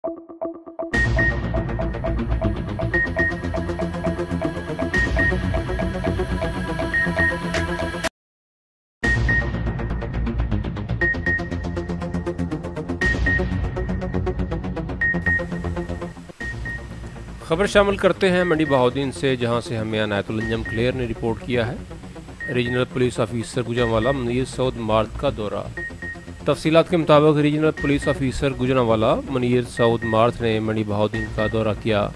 خبر شامل کرتے ہیں منڈی بہاؤدین سے، جہاں سے ہمیں عنایت الانجم کلیئر نے رپورٹ کیا ہے۔ Regional police officer Gujranwala Munir Saud Marth کا دورہ۔ تفصیلات کے مطابق regional police officer Gujranwala Munir Saud Marth نے منڈی بہاؤدین کا دورہ کیا۔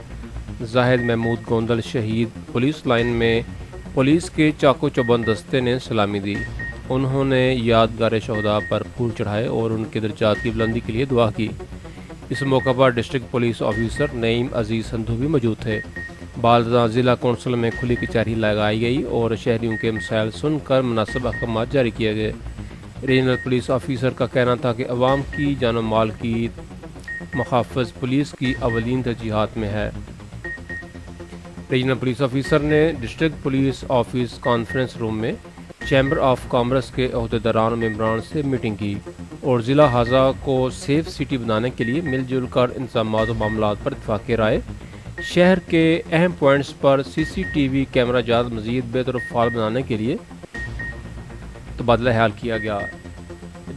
زاہد محمود گوندل شہید پولیس لائن میں پولیس کے چاقو چوبند دستے نے سلامی دی۔ انہوں نے یادگار شہداء پر پھول چڑھائے اور ان کے درجات کی بلندی کے لیے دعا کی۔ اس موقع پر ڈسٹرکٹ پولیس آفیسر نعیم عزیز سندھو بھی موجود تھے۔ بعد ضلع کونسل میں کھلی کچہری لگائی گئی اور شہریوں کے مسائل سن کر مناسب احکامات جاری کیے گئے۔ ریجنل پولیس آفیسر کا کہنا تھا کہ عوام کی جان و مال کی محافظ پولیس کی اولین ترجیحات میں ہے۔ ریجنل پولیس آفیسر نے district police office conference room میں چیمبر آف کامرس کے عہدیداران و ممبران سے میٹنگ کی اور ضلع ہزا کو سیف سٹی بنانے کے لیے مل جل کر انتظامات و معاملات پر اتفاق رائے۔ شہر کے اہم پوائنٹس پر سی سی ٹی وی کیمرہ جات مزید بہتر و فعال بنانے کے لیے تبادلہ خیال کیا گیا۔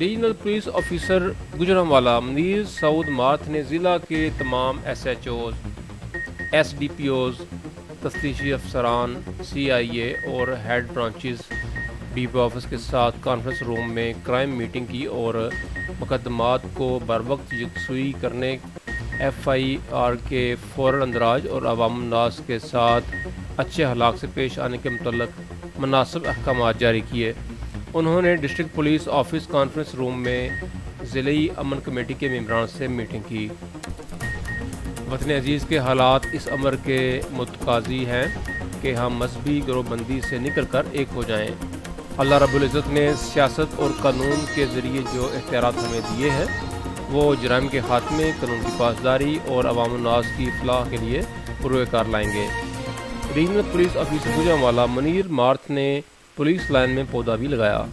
Regional police officer Gujranwala Munir Saud Marth نے ضلع کے تمام S H Os, S D P Os, تفتیشی افسران، سی آئی اے اور head branches D P office کے ساتھ کانفرنس روم میں کرائم میٹنگ کی اور مقدمات کو بروقت یکسوئی کرنے، ایف آئی آر کے فوراً اندراج اور عوام الناس کے ساتھ اچھے اخلاق سے پیش آنے کے متعلق مناسب احکامات جاری کیے۔ انہوں نے district police office conference room میں ضلعی امن کمیٹی کے ممبران سے میٹنگ کی۔ وطن عزیز کے حالات اس امر کے متقاضی ہیں کہ ہم مذہبی گروہ بندی سے نکل کر ایک ہو جائیں۔ اللہ رب العزت نے سیاست اور قانون کے ذریعے جو اختیارات ہمیں دیے ہیں وہ جرائم کے خاتمے، قانون کی پاسداری اور عوام الناس کی فلاح کے لیے پروئے کار لائیں گے۔ Regional police officer Gujranwala Munir Marth نے پولیس لائن میں پودا بھی لگایا۔